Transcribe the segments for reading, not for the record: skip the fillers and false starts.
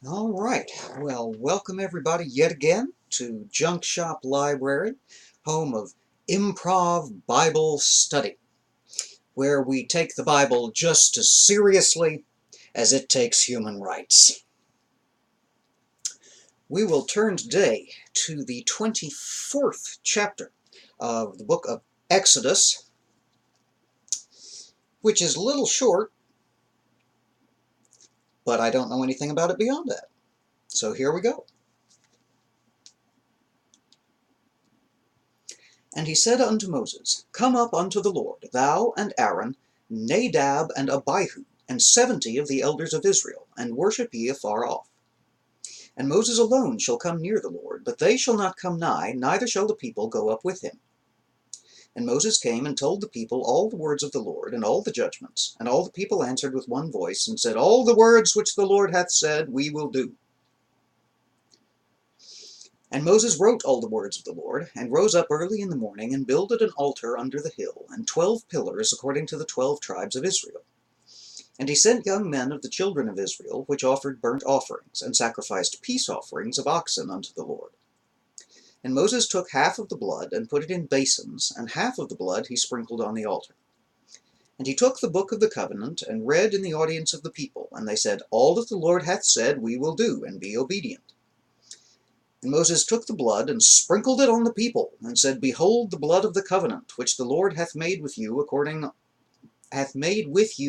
All right. Well, welcome everybody yet again to Junk Shop Library, home of Improv Bible Study, where we take the Bible just as seriously as it takes human rights. We will turn today to the 24th chapter of the book of Exodus, which is a little short, but I don't know anything about it beyond that. So here we go. And he said unto Moses, Come up unto the Lord, thou and Aaron, Nadab and Abihu, and 70 of the elders of Israel, and worship ye afar off. And Moses alone shall come near the Lord, but they shall not come nigh, neither shall the people go up with him. And Moses came and told the people all the words of the Lord, and all the judgments. And all the people answered with one voice, and said, All the words which the Lord hath said, we will do. And Moses wrote all the words of the Lord, and rose up early in the morning, and builded an altar under the hill, and 12 pillars according to the 12 tribes of Israel. And he sent young men of the children of Israel, which offered burnt offerings, and sacrificed peace offerings of oxen unto the Lord. And Moses took half of the blood, and put it in basins, and half of the blood he sprinkled on the altar. And he took the book of the covenant, and read in the audience of the people, and they said, All that the Lord hath said we will do, and be obedient. And Moses took the blood, and sprinkled it on the people, and said, Behold the blood of the covenant, which the Lord hath made with you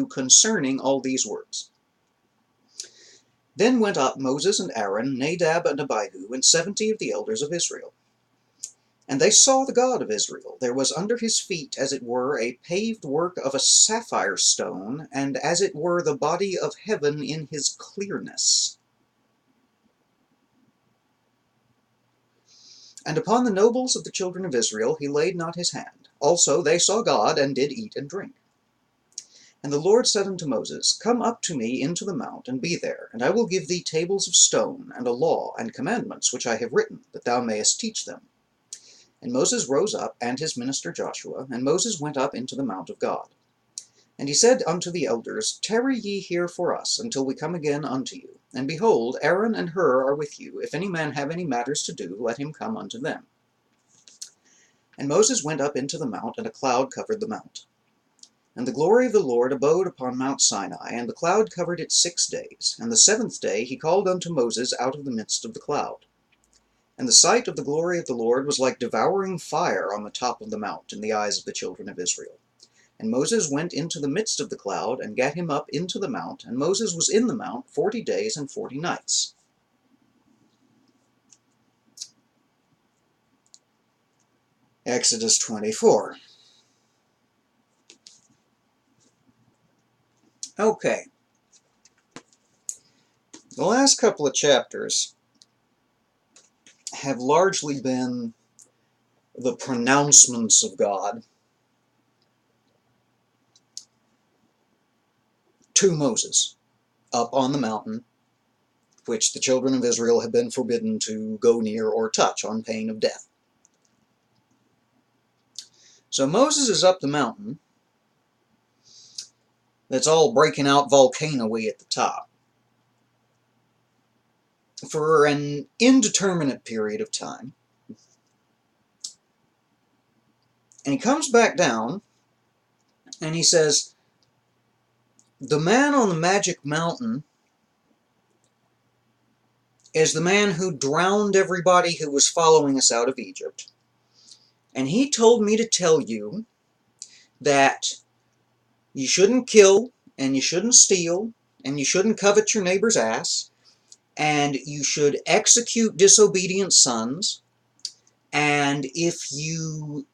concerning all these words. Then went up Moses and Aaron, Nadab and Abihu, and 70 of the elders of Israel. And they saw the God of Israel. There was under his feet, as it were, a paved work of a sapphire stone, and as it were the body of heaven in his clearness. And upon the nobles of the children of Israel he laid not his hand. Also they saw God, and did eat and drink. And the Lord said unto Moses, Come up to me into the mount, and be there, and I will give thee tables of stone, and a law, and commandments which I have written, that thou mayest teach them. And Moses rose up, and his minister Joshua, and Moses went up into the mount of God. And he said unto the elders, Tarry ye here for us, until we come again unto you. And behold, Aaron and Hur are with you. If any man have any matters to do, let him come unto them. And Moses went up into the mount, and a cloud covered the mount. And the glory of the Lord abode upon Mount Sinai, and the cloud covered it 6 days. And the 7th day he called unto Moses out of the midst of the cloud. And the sight of the glory of the Lord was like devouring fire on the top of the mount in the eyes of the children of Israel. And Moses went into the midst of the cloud, and gat him up into the mount, and Moses was in the mount 40 days and 40 nights. Exodus 24. Okay. The last couple of chapters have largely been the pronouncements of God to Moses up on the mountain, which the children of Israel have been forbidden to go near or touch on pain of death. So Moses is up the mountain that's all breaking out volcano-y at the top for an indeterminate period of time. And he comes back down, and he says, the man on the magic mountain is the man who drowned everybody who was following us out of Egypt. And he told me to tell you that you shouldn't kill, and you shouldn't steal, and you shouldn't covet your neighbor's ass, and you should execute disobedient sons, and if you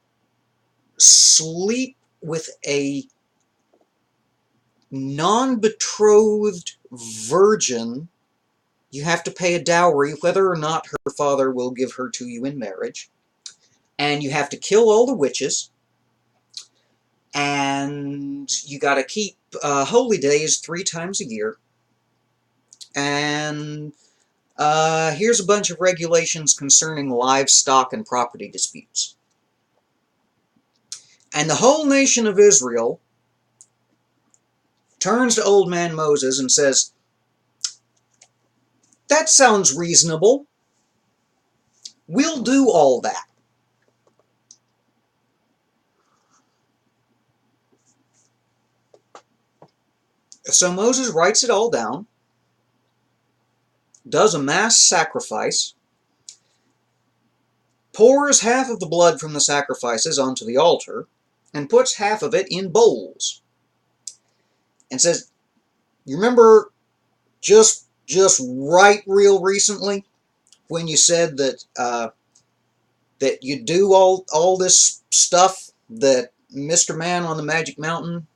sleep with a non-betrothed virgin, you have to pay a dowry whether or not her father will give her to you in marriage, and you have to kill all the witches, and you got to keep holy days 3 times a year, and here's a bunch of regulations concerning livestock and property disputes. And the whole nation of Israel turns to old man Moses and says, That sounds reasonable. We'll do all that. So Moses writes it all down, does a mass sacrifice, pours half of the blood from the sacrifices onto the altar, and puts half of it in bowls. And says, you remember just right real recently when you said that that you do all this stuff that Mr. Man on the Magic Mountain,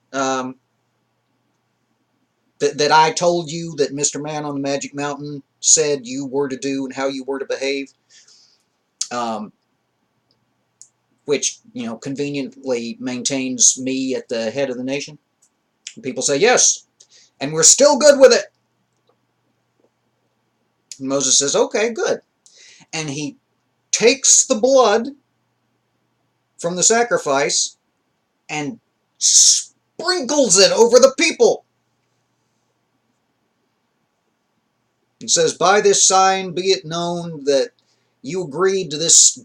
that I told you that Mr. Man on the Magic Mountain said you were to do and how you were to behave, which, you know, conveniently maintains me at the head of the nation? And people say, yes, and we're still good with it. And Moses says, okay, good. And he takes the blood from the sacrifice and sprinkles it over the people. It says, by this sign be it known that you agreed to this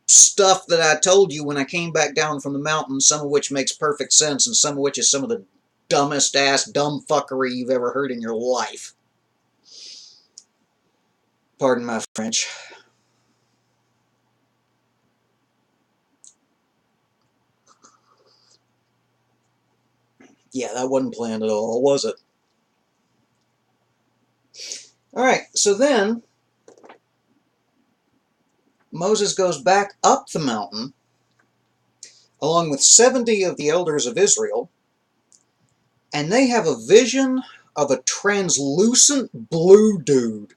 stuff that I told you when I came back down from the mountain, some of which makes perfect sense and some of which is some of the dumbest ass dumb fuckery you've ever heard in your life. Pardon my French. Yeah, that wasn't planned at all, was it? Alright, so then Moses goes back up the mountain along with 70 of the elders of Israel, and they have a vision of a translucent blue dude.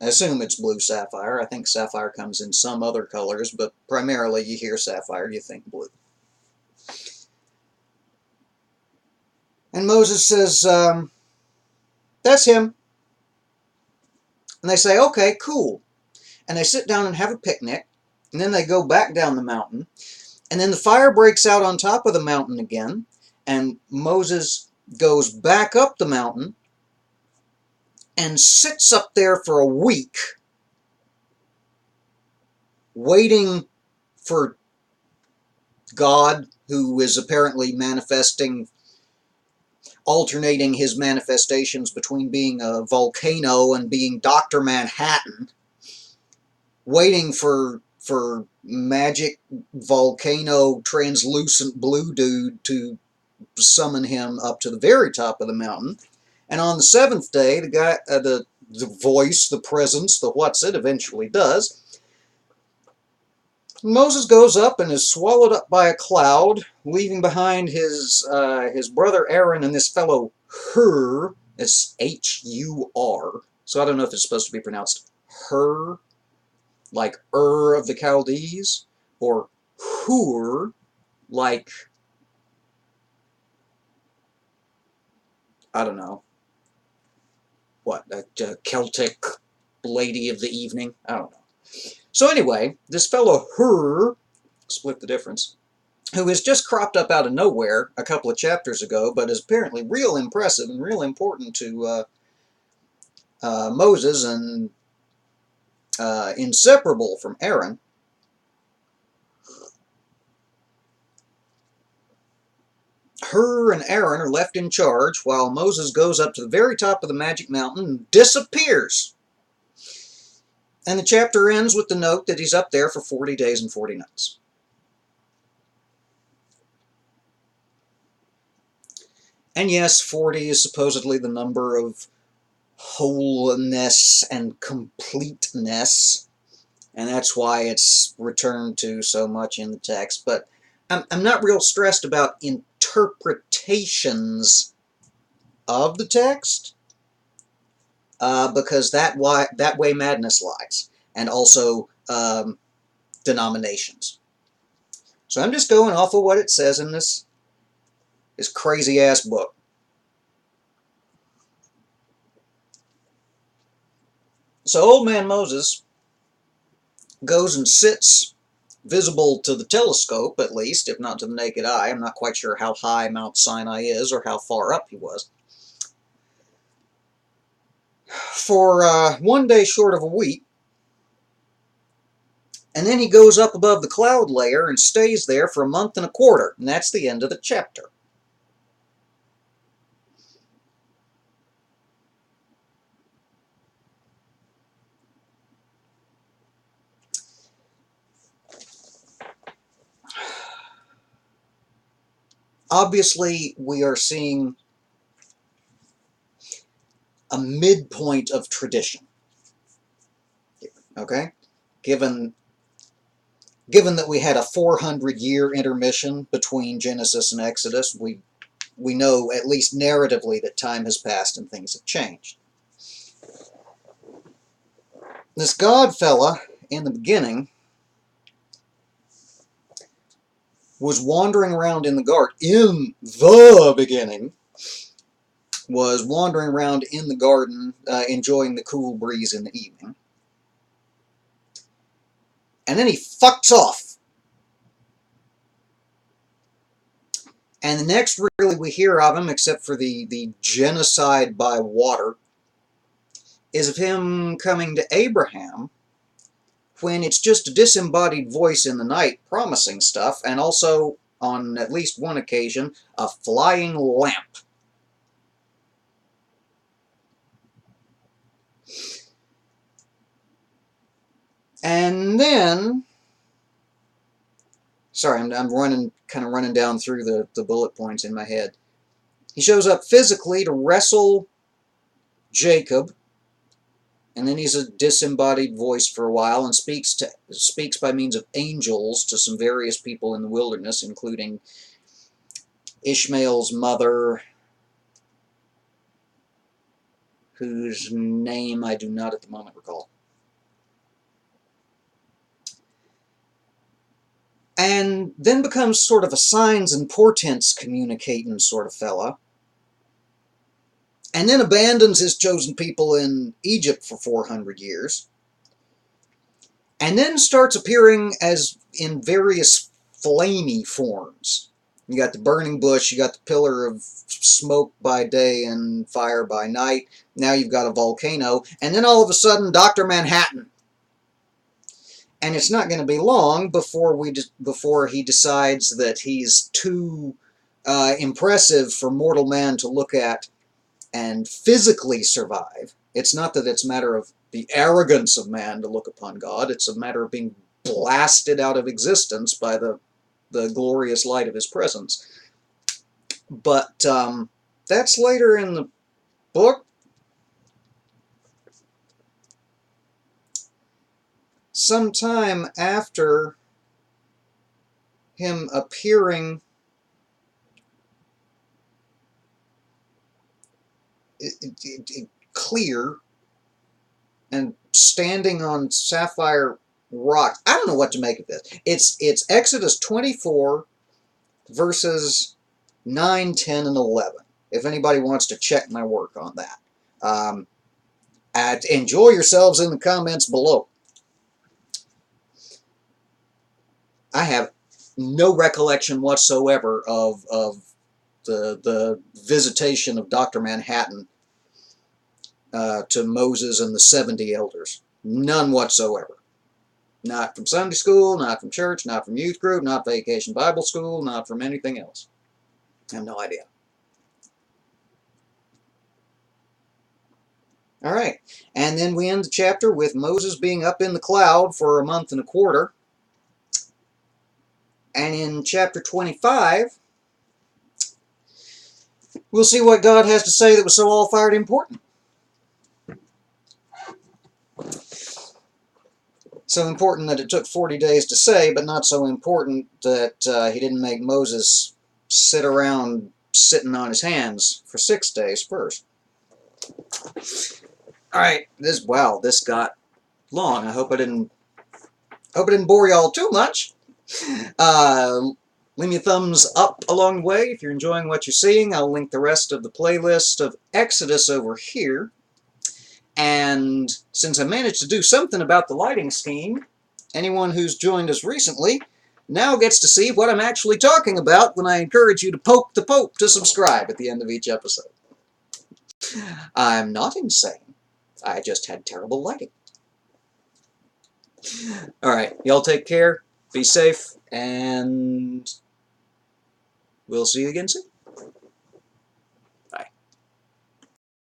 I assume it's blue sapphire. I think sapphire comes in some other colors, but primarily you hear sapphire, you think blue. And Moses says, that's him. And they say, okay, cool. And they sit down and have a picnic, and then they go back down the mountain, and then the fire breaks out on top of the mountain again, and Moses goes back up the mountain and sits up there for a week, waiting for God, who is apparently alternating his manifestations between being a volcano and being Dr. Manhattan, waiting for magic volcano translucent blue dude to summon him up to the very top of the mountain. And on the seventh day, the guy, the voice, the presence, the what's it eventually does. Moses goes up and is swallowed up by a cloud, leaving behind his brother Aaron and this fellow Hur. It's H-U-R. So I don't know if it's supposed to be pronounced Hur, like Ur of the Chaldees, or Hur, like, I don't know, what, a Celtic lady of the evening? I don't know. So anyway, this fellow Hur, split the difference, who has just cropped up out of nowhere a couple of chapters ago, but is apparently real impressive and real important to Moses and inseparable from Aaron. Hur and Aaron are left in charge while Moses goes up to the very top of the magic mountain and disappears. And the chapter ends with the note that he's up there for 40 days and 40 nights. And yes, 40 is supposedly the number of wholeness and completeness, and that's why it's returned to so much in the text. But I'm not real stressed about interpretations of the text, because that way madness lies, and also denominations. So I'm just going off of what it says in this crazy-ass book. So old man Moses goes and sits, visible to the telescope at least, if not to the naked eye. I'm not quite sure how high Mount Sinai is or how far up he was. for 1 day short of a week, and then he goes up above the cloud layer and stays there for a month and a quarter, and that's the end of the chapter. Obviously, we are seeing a midpoint of tradition, okay? Given that we had a 400-year intermission between Genesis and Exodus, we know, at least narratively, that time has passed and things have changed. This God fella, in the beginning, was wandering around in the garden. In the beginning, was wandering around in the garden, enjoying the cool breeze in the evening. And then he fucks off. And the next really we hear of him, except for the genocide by water, is of him coming to Abraham, when it's just a disembodied voice in the night promising stuff, and also, on at least one occasion, a flying lamp. And then, sorry, I'm kind of running down through the bullet points in my head. He shows up physically to wrestle Jacob, and then he's a disembodied voice for a while and speaks by means of angels to some various people in the wilderness, including Ishmael's mother, whose name I do not at the moment recall. And then becomes sort of a signs and portents communicating sort of fella. And then abandons his chosen people in Egypt for 400 years. And then starts appearing as in various flamey forms. You got the burning bush, you got the pillar of smoke by day and fire by night. Now you've got a volcano. And then all of a sudden, Dr. Manhattan. And it's not going to be long before he decides that he's too impressive for mortal man to look at and physically survive. It's not that it's a matter of the arrogance of man to look upon God. It's a matter of being blasted out of existence by the glorious light of his presence. But that's later in the book. Sometime after him appearing clear and standing on sapphire rock. I don't know what to make of this. It's Exodus 24 verses 9, 10, and 11. If anybody wants to check my work on that. Enjoy yourselves in the comments below. I have no recollection whatsoever of the visitation of Dr. Manhattan to Moses and the 70 elders. None whatsoever. Not from Sunday school, not from church, not from youth group, not vacation Bible school, not from anything else. I have no idea. All right, and then we end the chapter with Moses being up in the cloud for a month and a quarter. And in chapter 25, we'll see what God has to say that was so all-fired important. So important that it took 40 days to say, but not so important that he didn't make Moses sit around sitting on his hands for 6 days first. All right, this got long. I hope I didn't bore y'all too much. Leave me a thumbs up along the way if you're enjoying what you're seeing. I'll link the rest of the playlist of Exodus over here. And since I managed to do something about the lighting scheme, anyone who's joined us recently now gets to see what I'm actually talking about when I encourage you to poke the Pope to subscribe at the end of each episode. I'm not insane. I just had terrible lighting. Alright, y'all take care, be safe, and we'll see you again soon.